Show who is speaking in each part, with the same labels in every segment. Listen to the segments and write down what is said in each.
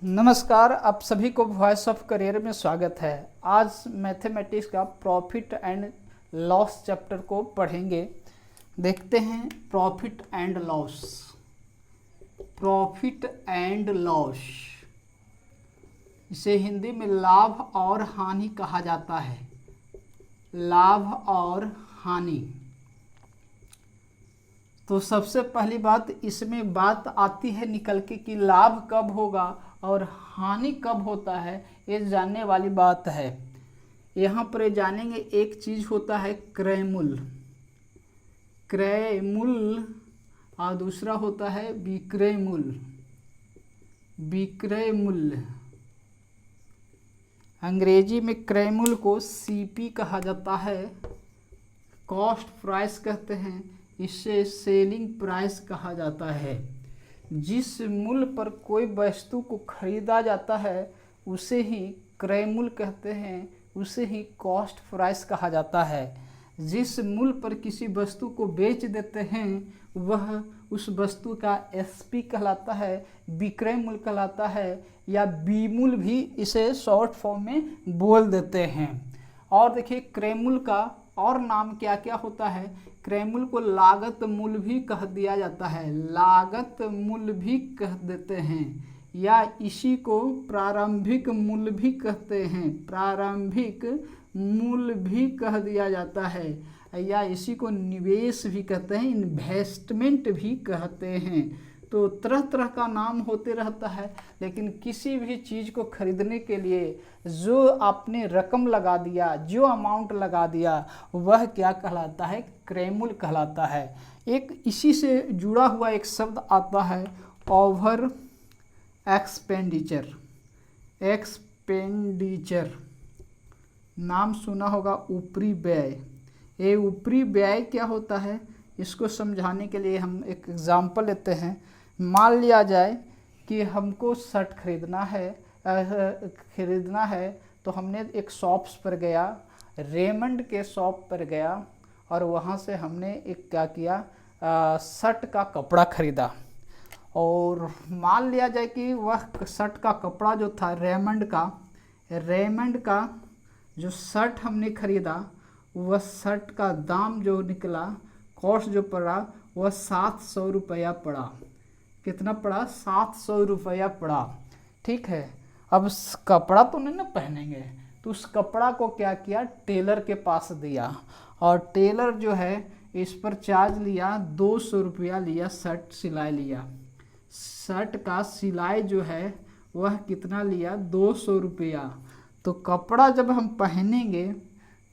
Speaker 1: नमस्कार, आप सभी को वॉइस ऑफ करियर में स्वागत है। आज मैथमेटिक्स का प्रॉफिट एंड लॉस चैप्टर को पढ़ेंगे। देखते हैं profit and loss. Profit and loss, इसे हिंदी में लाभ और हानि कहा जाता है। लाभ और हानि। तो सबसे पहली बात इसमें बात आती है निकल के कि लाभ कब होगा और हानि कब होता है, ये जानने वाली बात है। यहाँ पर जानेंगे एक चीज होता है क्रय मूल्य, क्रय मूल्य, और दूसरा होता है विक्रय मूल्य। विक्रय मूल्य अंग्रेजी में क्रय मूल्य को सीपी कहा जाता है, कॉस्ट प्राइस कहते हैं, इसे सेलिंग प्राइस कहा जाता है। जिस मूल्य पर कोई वस्तु को खरीदा जाता है उसे ही क्रय मूल्य कहते हैं, उसे ही कॉस्ट प्राइस कहा जाता है। जिस मूल्य पर किसी वस्तु को बेच देते हैं वह उस वस्तु का एसपी कहलाता है, विक्रय मूल्य कहलाता है, या बी मूल्य भी इसे शॉर्ट फॉर्म में बोल देते हैं। और देखिए क्रय मूल्य का और नाम क्या क्या होता है। क्रय मूल्य को लागत मूल्य भी कह दिया जाता है, लागत मूल्य भी कह देते हैं, या इसी को प्रारंभिक मूल्य भी कहते हैं, प्रारंभिक मूल्य भी कह दिया जाता है, या इसी को निवेश भी कहते हैं, इन्वेस्टमेंट भी कहते हैं। तो तरह तरह का नाम होते रहता है, लेकिन किसी भी चीज़ को खरीदने के लिए जो आपने रकम लगा दिया, जो अमाउंट लगा दिया, वह क्या कहलाता है, क्रय मूल्य कहलाता है। एक इसी से जुड़ा हुआ एक शब्द आता है ओवर एक्सपेंडिचर। एक्सपेंडिचर नाम सुना होगा, ऊपरी व्यय। ये ऊपरी व्यय क्या होता है, इसको समझाने के लिए हम एक एग्जाम्पल लेते हैं। मान लिया जाए कि हमको शर्ट खरीदना है, तो हमने एक शॉप्स पर गया, रेमंड के शॉप पर गया, और वहाँ से हमने एक क्या किया, शर्ट का कपड़ा खरीदा। और मान लिया जाए कि वह शर्ट का कपड़ा जो था रेमंड का जो शर्ट हमने खरीदा, वह शर्ट का दाम जो निकला, कॉस्ट जो पड़ा, वह 700 रुपया पड़ा। कितना पड़ा, 700 रुपया पड़ा। ठीक है, अब कपड़ा तो नहीं ना पहनेंगे, तो उस कपड़ा को क्या किया, टेलर के पास दिया, और टेलर जो है इस पर चार्ज लिया, 200 रुपया लिया, शर्ट सिलाई लिया। शर्ट का सिलाई जो है वह कितना लिया, 200 रुपया। तो कपड़ा जब हम पहनेंगे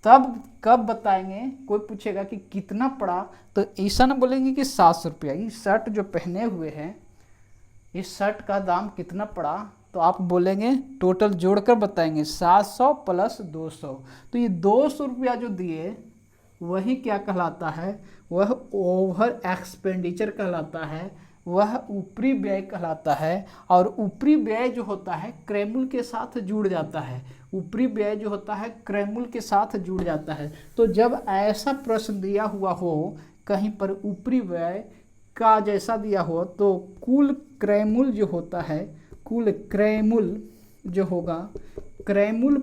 Speaker 1: तब कब बताएंगे, कोई पूछेगा कि कितना पड़ा, तो ऐसा ना बोलेंगे कि 700 रुपया। ये शर्ट जो पहने हुए हैं, इस शर्ट का दाम कितना पड़ा, तो आप बोलेंगे टोटल जोड़कर बताएंगे 700 प्लस 200। तो ये 200 रुपया जो दिए वही क्या कहलाता है, वह ओवर एक्सपेंडिचर कहलाता है, वह ऊपरी व्यय कहलाता है। और ऊपरी व्यय जो होता है क्रय मूल्य के साथ जुड़ जाता है, ऊपरी व्यय जो होता है क्रय मूल्य के साथ जुड़ जाता है। तो जब ऐसा प्रश्न दिया हुआ हो कहीं पर ऊपरी व्यय का जैसा दिया हो, तो कुल क्रय मूल्य जो होता है, कुल क्रय मूल्य जो होगा, क्रय मूल्य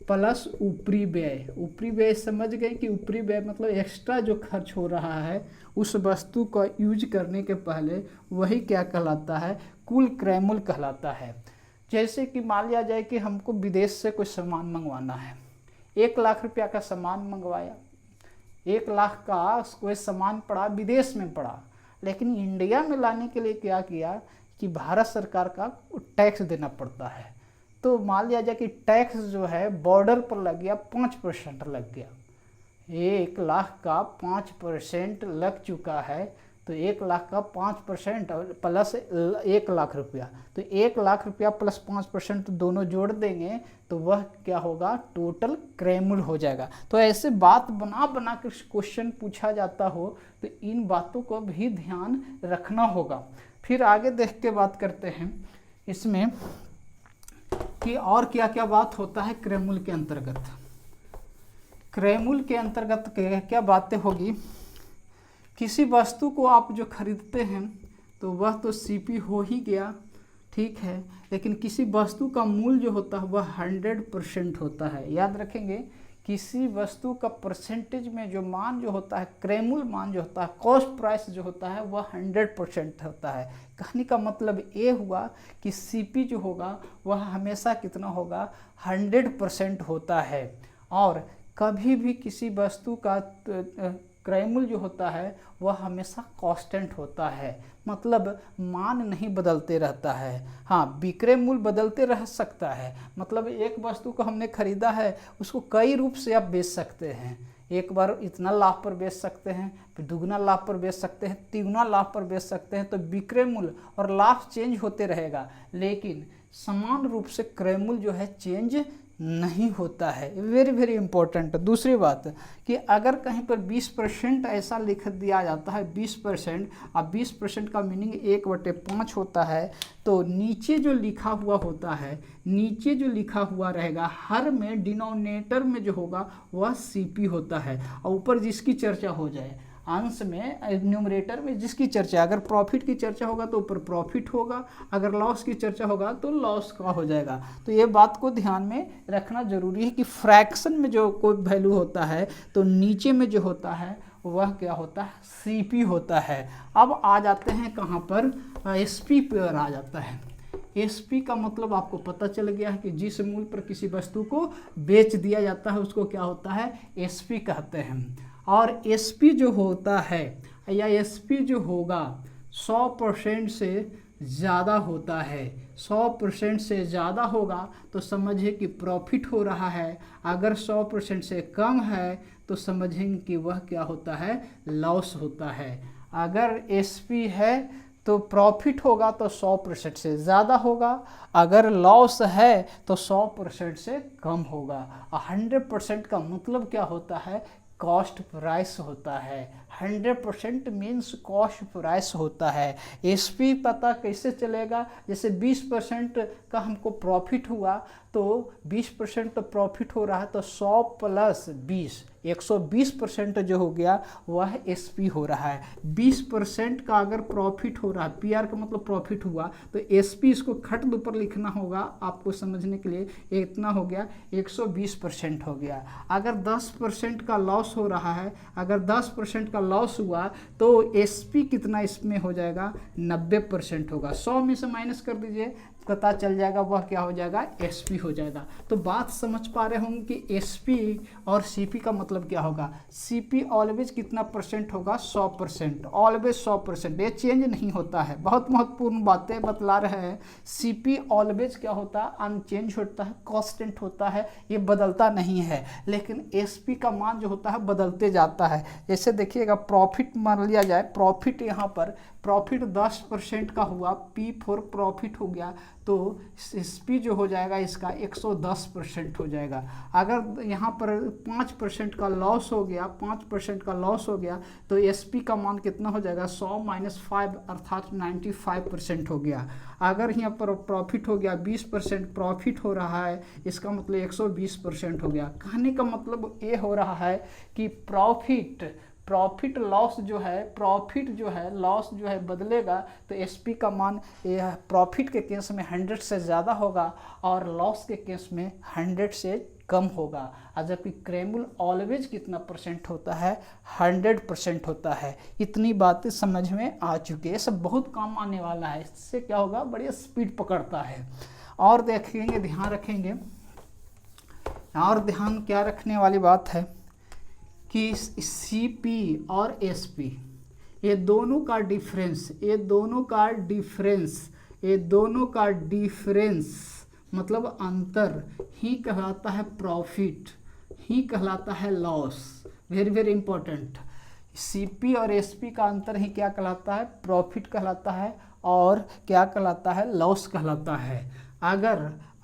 Speaker 1: प्लस ऊपरी व्यय। ऊपरी व्यय समझ गए कि ऊपरी व्यय मतलब एक्स्ट्रा जो खर्च हो रहा है उस वस्तु का यूज करने के पहले, वही क्या कहलाता है, कुल क्रय मूल्य कहलाता है। जैसे कि मान लिया जाए कि हमको विदेश से कोई सामान मंगवाना है, 1 लाख रुपया का सामान मंगवाया, 1 लाख का कोई सामान पड़ा, विदेश में पड़ा, लेकिन इंडिया में लाने के लिए क्या किया कि भारत सरकार का टैक्स देना पड़ता है। तो मान लिया जाए कि टैक्स जो है बॉर्डर पर लग गया, 5% लग गया। 1 लाख का 5% लग चुका है, तो 1 लाख का 5% प्लस 1 लाख रुपया, तो 1 लाख रुपया प्लस 5% दोनों जोड़ देंगे तो वह क्या होगा, टोटल क्रय मूल्य हो जाएगा। तो ऐसे बात बना कर क्वेश्चन पूछा जाता हो तो इन बातों को भी ध्यान रखना होगा। फिर आगे देख के बात करते हैं इसमें कि और क्या क्या बात होता है क्रय मूल्य के अंतर्गत। क्रय मूल्य के अंतर्गत क्या क्या बातें होगी। किसी वस्तु को आप जो खरीदते हैं तो वह तो सीपी हो ही गया, ठीक है, लेकिन किसी वस्तु का मूल्य जो होता है वह 100% होता है। याद रखेंगे, किसी वस्तु का परसेंटेज में जो मान जो होता है, क्रय मूल्य मान जो होता है, कॉस्ट प्राइस जो होता है वह 100% होता है। कहने का मतलब ये हुआ कि सीपी जो होगा वह हमेशा कितना होगा, 100% होता है। और कभी भी किसी वस्तु का क्रय मूल्य जो होता है वह हमेशा कांस्टेंट होता है, मतलब मान नहीं बदलते रहता है। हाँ, विक्रय मूल्य बदलते रह सकता है, मतलब एक वस्तु को हमने खरीदा है उसको कई रूप से आप बेच सकते हैं। एक बार इतना लाभ पर बेच सकते हैं, फिर दुगुना लाभ पर बेच सकते हैं, तिगुना लाभ पर बेच सकते हैं। तो विक्रय मूल्य और लाभ चेंज होते रहेगा, लेकिन समान रूप से क्रय मूल्य जो है चेंज नहीं होता है। Very very important. दूसरी बात कि अगर कहीं पर 20% ऐसा लिख दिया जाता है, 20%, अब 20% का मीनिंग 1/5 होता है, तो नीचे जो लिखा हुआ होता है, नीचे जो लिखा हुआ रहेगा हर में डिनोमिनेटर में जो होगा वह सीपी होता है, और ऊपर जिसकी चर्चा हो जाए, अंश में न्यूमरेटर में जिसकी चर्चा, अगर प्रॉफिट की चर्चा होगा तो ऊपर प्रॉफिट होगा, अगर लॉस की चर्चा होगा तो लॉस का हो जाएगा। तो ये बात को ध्यान में रखना जरूरी है कि फ्रैक्शन में जो कोई वैल्यू होता है तो नीचे में जो होता है वह क्या होता है, सीपी होता है। अब आ जाते हैं कहाँ पर, एसपी पर आ जाता है। एसपी का मतलब आपको पता चल गया है कि जिस मूल्य पर किसी वस्तु को बेच दिया जाता है उसको क्या होता है, एसपी कहते हैं। और एसपी जो होता है या एसपी जो होगा 100% से ज़्यादा होता है, 100% से ज़्यादा होगा तो समझिए कि प्रॉफिट हो रहा है, अगर 100% से कम है तो समझेंगे कि वह क्या होता है, लॉस होता है। अगर एसपी है तो प्रॉफिट होगा तो 100% से ज़्यादा होगा, अगर लॉस है तो 100% से कम होगा। 100% का मतलब क्या होता है, कॉस्ट प्राइस होता है। 100% मीन्स कॉस्ट प्राइस होता है। एसपी पता कैसे चलेगा, जैसे 20% का हमको प्रॉफिट हुआ तो 20% तो प्रॉफिट हो रहा है, तो 100 + 20 120% जो हो गया वह एसपी हो रहा है। 20% का अगर प्रॉफिट हो रहा है, पीआर का मतलब प्रॉफिट हुआ, तो एसपी इसको खट ऊपर लिखना होगा आपको समझने के लिए, इतना हो गया 120% हो गया। अगर 10% का लॉस हो रहा है, अगर 10% का लॉस हुआ तो एसपी कितना इसमें हो जाएगा, 90% होगा। 100 में से माइनस कर दीजिए, पता चल जाएगा वह क्या हो जाएगा, एसपी हो जाएगा। तो बात समझ पा रहे होंगे कि एसपी और सीपी का मतलब क्या होगा। सीपी ऑलवेज कितना परसेंट होगा, 100%, ऑलवेज 100%, ये चेंज नहीं होता है। बहुत महत्वपूर्ण बातें बतला रहे हैं। सीपी ऑलवेज क्या होता है, अनचेंज होता है, कांस्टेंट होता है, ये बदलता नहीं है। लेकिन एसपी का मान जो होता है बदलते जाता है। जैसे देखिएगा, प्रॉफिट मान लिया जाए, प्रॉफिट यहाँ पर प्रॉफिट 10% का हुआ, P4 प्रॉफिट हो गया, तो एसपी जो हो जाएगा इसका 110% हो जाएगा। अगर यहाँ पर 5% का लॉस हो गया, 5% का लॉस हो गया, तो एसपी का मान कितना हो जाएगा, 100 - 5 अर्थात 95% हो गया। अगर यहाँ पर प्रॉफिट हो गया, 20% प्रॉफिट हो रहा है, इसका मतलब 120% हो गया। कहने का मतलब ये हो रहा है कि प्रॉफिट लॉस जो है, प्रॉफिट जो है लॉस जो है बदलेगा, तो एसपी का मान प्रॉफिट के केस में 100 से ज़्यादा होगा और लॉस के केस में 100 से कम होगा। जबकि क्रय मूल्य ऑलवेज कितना परसेंट होता है, 100% होता है। इतनी बातें समझ में आ चुकी है, सब बहुत काम आने वाला है। इससे क्या होगा, बड़ी स्पीड पकड़ता है। और देखेंगे, ध्यान रखेंगे, और ध्यान क्या रखने वाली बात है कि सीपी और एसपी ये दोनों का डिफरेंस मतलब अंतर ही कहलाता है प्रॉफिट, ही कहलाता है loss. Very very important. CP और एसपी का अंतर ही क्या कहलाता है, प्रॉफिट कहलाता है, और क्या कहलाता है, लॉस कहलाता है।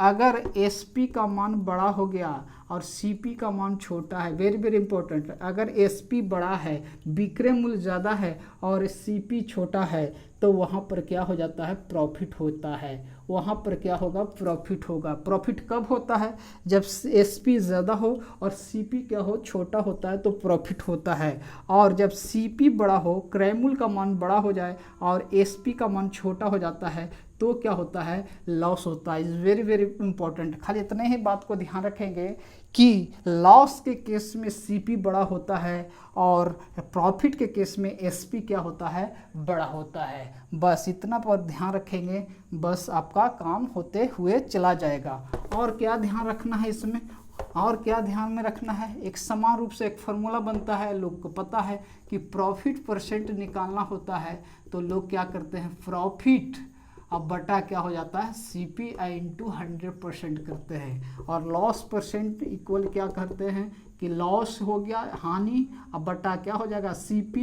Speaker 1: अगर एसपी का मान बड़ा हो गया और सीपी का मान छोटा है, वेरी वेरी इंपॉर्टेंट, अगर एसपी बड़ा है, विक्रय मूल्य ज़्यादा है और सीपी छोटा है, तो वहाँ पर क्या हो जाता है, प्रॉफिट होता है। वहाँ पर क्या होगा, प्रॉफिट होगा। प्रॉफिट कब होता है, जब एसपी ज़्यादा हो और सीपी क्या हो, छोटा होता है, तो प्रॉफिट होता है। और जब सीपी बड़ा हो, क्रय मूल्य का मान बड़ा हो जाए और एसपी का मान छोटा हो जाता है, तो क्या होता है, लॉस होता है। Is very very important. खाली इतने ही बात को ध्यान रखेंगे कि लॉस के केस में सीपी बड़ा होता है और प्रॉफिट के केस में एसपी क्या होता है, बड़ा होता है। बस इतना पर ध्यान रखेंगे, बस आपका काम होते हुए चला जाएगा। और क्या ध्यान रखना है इसमें, और क्या ध्यान में रखना है, एक समान रूप से एक फार्मूला बनता है, लोग को पता है कि प्रॉफिट परसेंट निकालना होता है, तो लोग क्या करते हैं, प्रॉफिट अब बटा क्या हो जाता है, CP इंटू 100% करते हैं। और लॉस परसेंट इक्वल क्या करते हैं कि लॉस हो गया हानि, अब बटा क्या हो जाएगा, CP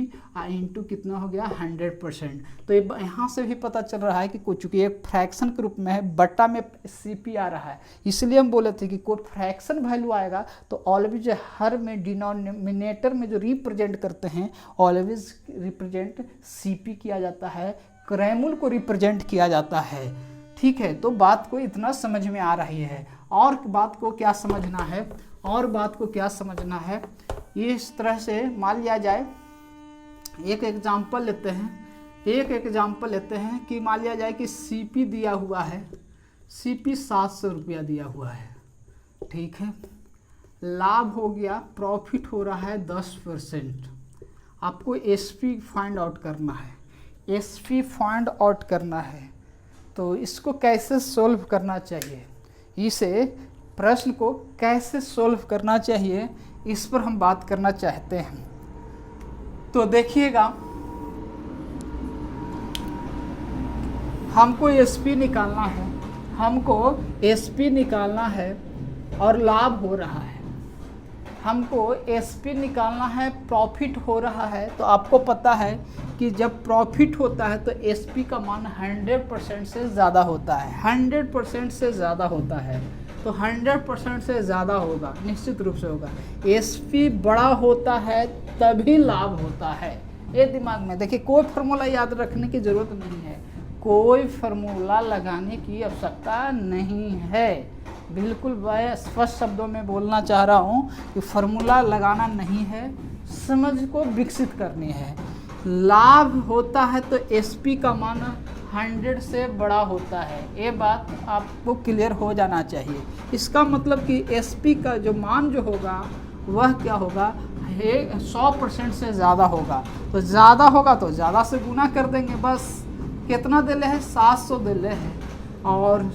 Speaker 1: इंटू कितना हो गया, 100%। तो ये यहाँ से भी पता चल रहा है कि कुछ चूँकि एक फ्रैक्शन के रूप में है, बटा में CP आ रहा है, इसलिए हम बोले थे कि कोई फ्रैक्शन वैल्यू आएगा तो ऑलवेज हर में डिनोमिनेटर में जो रिप्रेजेंट करते हैं ऑलवेज रिप्रेजेंट CP किया जाता है, क्रैमुल को रिप्रेजेंट किया जाता है। ठीक है, तो बात को इतना समझ में आ रही है। और बात को क्या समझना है, और बात को क्या समझना है, इस तरह से मान लिया जाए, एक एग्जांपल लेते हैं कि मान लिया जाए कि CP दिया हुआ है, CP 700 रुपया दिया हुआ है। ठीक है, लाभ हो गया, प्रॉफिट हो रहा है 10%। आपको SP फाइंड आउट करना है, SP फाइंड आउट करना है। तो इसको कैसे सोल्व करना चाहिए, इसे प्रश्न को कैसे सोल्व करना चाहिए, इस पर हम बात करना चाहते हैं। तो देखिएगा, हमको SP निकालना है, और लाभ हो रहा है। हमको SP निकालना है, प्रॉफिट हो रहा है। तो आपको पता है कि जब प्रॉफिट होता है तो SP का मान 100% से ज़्यादा होता है, 100% से ज़्यादा होता है। तो 100% से ज़्यादा होगा, निश्चित रूप से होगा। SP बड़ा होता है तभी लाभ होता है, ये दिमाग में देखिए। कोई फार्मूला याद रखने की ज़रूरत नहीं है, कोई फार्मूला लगाने की आवश्यकता नहीं है। बिल्कुल मैं स्पष्ट शब्दों में बोलना चाह रहा हूँ कि फार्मूला लगाना नहीं है, समझ को विकसित करनी है। लाभ होता है तो SP का मान 100 से बड़ा होता है, ये बात आपको क्लियर हो जाना चाहिए। इसका मतलब कि SP का जो मान जो होगा वह क्या होगा, 100% से ज़्यादा होगा। तो ज़्यादा होगा तो ज़्यादा से गुना कर देंगे, बस कितना दिले है, 700 दिले है। और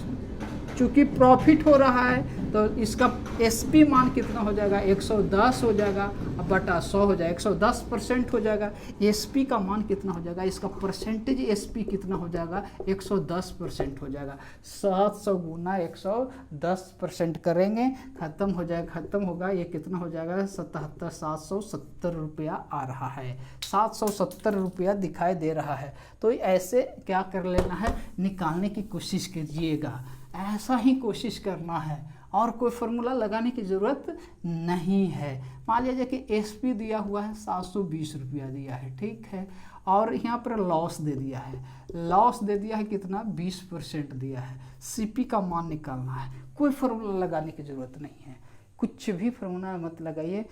Speaker 1: चूँकि प्रॉफिट हो रहा है तो इसका SP मान कितना हो जाएगा, 110 हो जाएगा, अब बटा 100 हो जाएगा, 110% हो जाएगा। SP का मान कितना हो जाएगा, इसका परसेंटेज SP कितना हो जाएगा, 110% हो जाएगा। 700 गुना 110% करेंगे, खत्म हो जाएगा, खत्म होगा, ये कितना हो जाएगा, 770 रुपया आ रहा है, 770 रुपया दिखाई दे रहा है। तो ऐसे क्या कर लेना है, निकालने की कोशिश कीजिएगा, ऐसा ही कोशिश करना है, और कोई फार्मूला लगाने की ज़रूरत नहीं है। मान लीजिए कि SP दिया हुआ है, 720 रुपया दिया है, ठीक है, और यहाँ पर लॉस दे दिया है, कितना, 20% दिया है। CP का मान निकालना है, कोई फार्मूला लगाने की ज़रूरत नहीं है, कुछ भी फार्मूला मत लगाइए,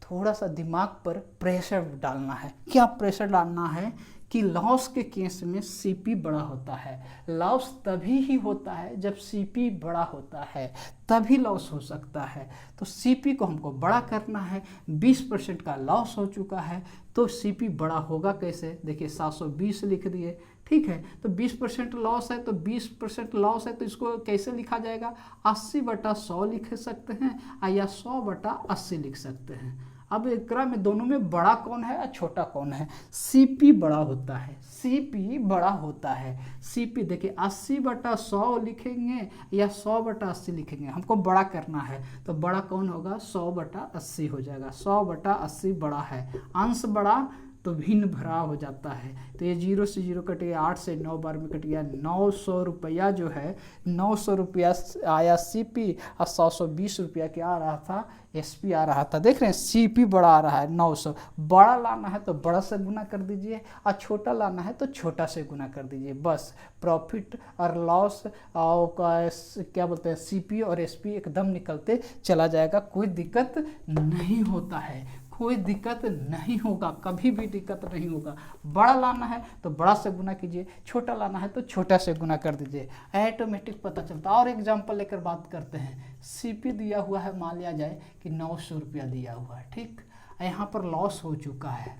Speaker 1: थोड़ा सा दिमाग पर प्रेशर डालना है। क्या प्रेशर डालना है कि लॉस के केस में CP बड़ा होता है। लॉस तभी ही होता है जब CP बड़ा होता है, तभी लॉस हो सकता है। तो CP को हमको बड़ा करना है, 20% का लॉस हो चुका है, तो CP बड़ा होगा कैसे, देखिए 720 लिख दिए, ठीक है। तो 20% लॉस है, तो 20% लॉस है, तो इसको कैसे लिखा जाएगा, 80/100 लिख सकते हैं, या 100/80 लिख सकते हैं। अब एकरा में दोनों में बड़ा कौन है और छोटा कौन है, CP बड़ा होता है, CP बड़ा होता है। CP देखिए 80/100 लिखेंगे या 100/80 लिखेंगे, हमको बड़ा करना है, तो बड़ा कौन होगा, 100/80 हो जाएगा, 100/80 बड़ा है। अंश बड़ा तो भिन्न भरा हो जाता है, तो ये 0 से 0 कट गया, 8 से 9 बार में कट गया, 900 रुपया जो है, 900 रुपया आया CP, और 720 रुपया क्या आ रहा था, SP आ रहा था। देख रहे हैं CP बड़ा आ रहा है, 900। बड़ा लाना है तो बड़ा से गुना कर दीजिए, और छोटा लाना है तो छोटा से गुना कर दीजिए, बस प्रॉफिट और लॉस और क्या बोलते हैं, CP और SP एकदम निकलते चला जाएगा, कोई दिक्कत नहीं होता है, कोई दिक्कत नहीं होगा, कभी भी दिक्कत नहीं होगा। बड़ा लाना है तो बड़ा से गुना कीजिए, छोटा लाना है तो छोटा से गुना कर दीजिए, ऑटोमेटिक पता चलता है। और एग्जांपल लेकर बात करते हैं। सीपी दिया हुआ है, मान लिया जाए कि 900 रुपया दिया हुआ है, ठीक। यहाँ पर लॉस हो चुका है,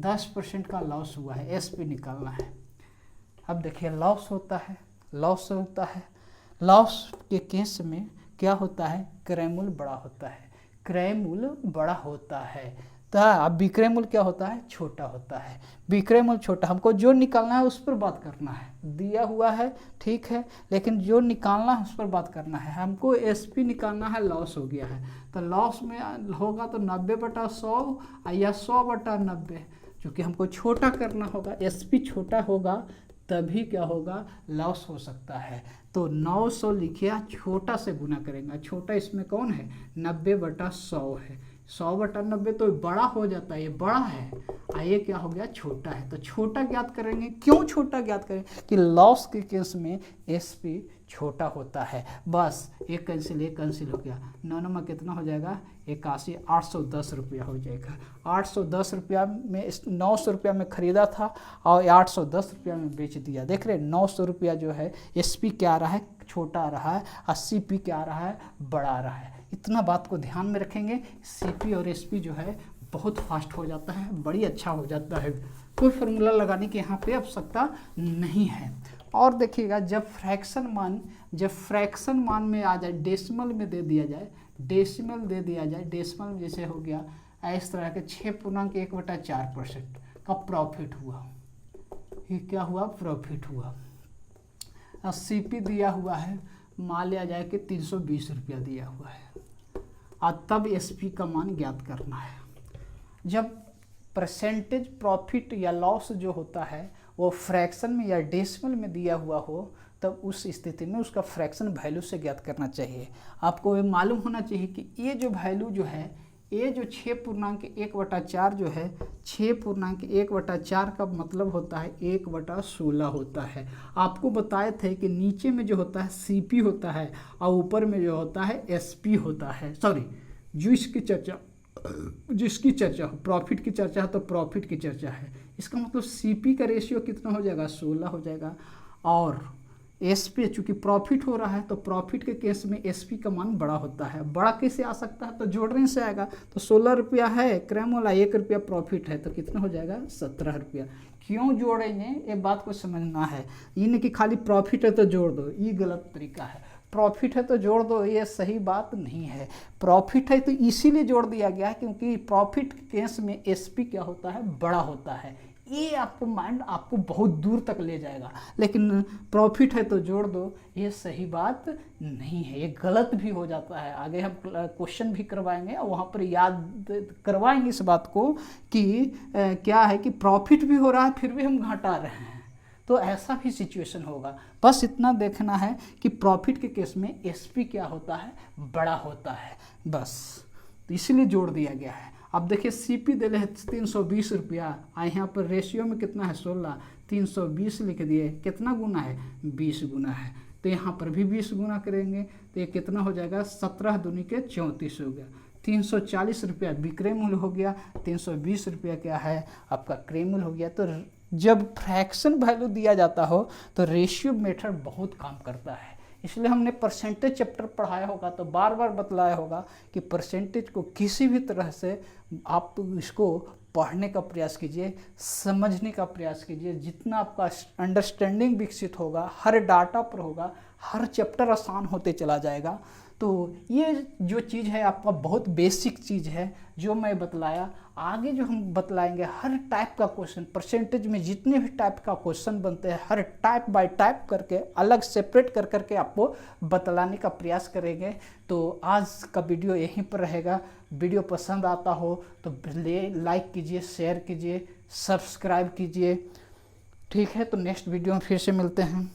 Speaker 1: 10% का लॉस हुआ है, एसपी निकालना है। अब देखिए लॉस होता है, लॉस होता है, लॉस के केस में क्या होता है, क्रय मूल्य बड़ा होता है, क्रय मूल्य बड़ा होता है। तो अब विक्रय मूल्य क्या होता है, छोटा होता है। विक्रय मूल्य छोटा, हमको जो निकालना है उस पर बात करना है। दिया हुआ है ठीक है, लेकिन जो निकालना है उस पर बात करना है। हमको एसपी निकालना है, लॉस हो गया है तो लॉस में होगा तो 90/100 या 100/90, क्योंकि हमको छोटा करना होगा, एसपी छोटा होगा तभी क्या होगा, लॉस हो सकता है। तो 900 लिखिए, छोटा से गुना करेंगे। छोटा इसमें कौन है, 90/100 है, 100/90 तो बड़ा हो जाता है, ये बड़ा है, ये क्या हो गया, छोटा है। तो छोटा ज्ञात करेंगे, क्यों छोटा ज्ञात करें, कि लॉस के केस में एसपी छोटा होता है। बस एक कैंसिल हो गया, 9 कितना हो जाएगा, 81, 810 रुपया हो जाएगा। 810 रुपया में 900 रुपया में खरीदा था और 810 रुपया में बेच दिया। देख रहे 900 रुपया जो है एसपी क्या आ रहा है, छोटा आ रहा है, और सीपी क्या आ रहा है, बड़ा आ रहा है। इतना बात को ध्यान में रखेंगे, सीपी और एसपी जो है बहुत फास्ट हो जाता है, बड़ी अच्छा हो जाता है। कोई फार्मूला लगाने की यहाँ पे आवश्यकता नहीं है। और देखिएगा जब फ्रैक्शन मान में आ जाए, डेसिमल में दे दिया जाए, डेसिमल में जैसे हो गया इस तरह के 6.1/4% का प्रॉफिट हुआ, ये क्या हुआ, प्रॉफिट हुआ। और सीपी दिया हुआ है, मान लिया जाए कि 320 रुपया दिया हुआ है, और तब एसपी का मान ज्ञात करना है। जब परसेंटेज प्रॉफिट या लॉस जो होता है वो फ्रैक्शन में या डेसिमल में दिया हुआ हो, तब उस स्थिति में उसका फ्रैक्शन वैल्यू से ज्ञात करना चाहिए। आपको ये मालूम होना चाहिए कि ये जो वैल्यू जो है, ये जो 6.1/4 जो है, 6.1/4 का मतलब होता है 1/16 होता है। आपको बताए थे कि नीचे में जो होता है सीपी होता है और ऊपर में जो होता है एसपी होता है। सॉरी, जिसकी चर्चा हो, प्रॉफिट की चर्चा है तो प्रॉफिट की चर्चा है। इसका मतलब सीपी का रेशियो कितना हो जाएगा, 16 हो जाएगा। और एसपी चूँकि प्रॉफिट हो रहा है तो प्रॉफिट के केस में एसपी का मान बड़ा होता है। बड़ा कैसे आ सकता है, तो जोड़ने से आएगा। तो 16 रुपया है क्रय मूल्य, 1 रुपया प्रॉफिट है, तो कितना हो जाएगा, 17 रुपया। क्यों जोड़ेंगे, ये बात को समझना है। ये नहीं कि खाली प्रॉफिट है तो जोड़ दो, ये गलत तरीका है। प्रॉफिट है तो जोड़ दो, ये सही बात नहीं है। प्रॉफिट है तो इसीलिए जोड़ दिया गया है क्योंकि प्रॉफिट के केस में एसपी क्या होता है, बड़ा होता है। ये आपको माइंड आपको बहुत दूर तक ले जाएगा। लेकिन प्रॉफिट है तो जोड़ दो, ये सही बात नहीं है, ये गलत भी हो जाता है। आगे हम क्वेश्चन भी करवाएंगे और वहाँ पर याद करवाएंगे इस बात को कि क्या है कि प्रॉफिट भी हो रहा है फिर भी हम घटा रहे हैं, तो ऐसा भी सिचुएशन होगा। बस इतना देखना है कि प्रॉफिट के केस में एसपी क्या होता है, बड़ा होता है, बस। तो इसलिए जोड़ दिया गया है। अब देखिए सीपी दे रहे 320 रुपया, यहाँ पर रेशियो में कितना है, 16, 320 लिख दिए, कितना गुना है, 20 गुना है। तो यहाँ पर भी 20 गुना करेंगे तो ये कितना हो जाएगा, 17 दूनी के 34 हो गया। 340 रुपया विक्रय मूल्य हो गया, 320 रुपया क्या है, आपका क्रय मूल्य हो गया। तो जब फ्रैक्शन वैल्यू दिया जाता हो तो रेशियो मेथड बहुत काम करता है। इसलिए हमने परसेंटेज चैप्टर पढ़ाया होगा तो बार बार बतलाया होगा कि परसेंटेज को किसी भी तरह से आप तो इसको पढ़ने का प्रयास कीजिए, समझने का प्रयास कीजिए। जितना आपका अंडरस्टैंडिंग विकसित होगा, हर डाटा पर होगा, हर चैप्टर आसान होते चला जाएगा। तो ये जो चीज़ है आपका बहुत बेसिक चीज़ है जो मैं बतलाया। आगे जो हम बतलाएंगे हर टाइप का क्वेश्चन, परसेंटेज में जितने भी टाइप का क्वेश्चन बनते हैं हर टाइप बाय टाइप करके अलग सेपरेट कर करके आपको बतलाने का प्रयास करेंगे। तो आज का वीडियो यहीं पर रहेगा। वीडियो पसंद आता हो तो लाइक कीजिए, शेयर कीजिए, सब्सक्राइब कीजिए। ठीक है, तो नेक्स्ट वीडियो में फिर से मिलते हैं।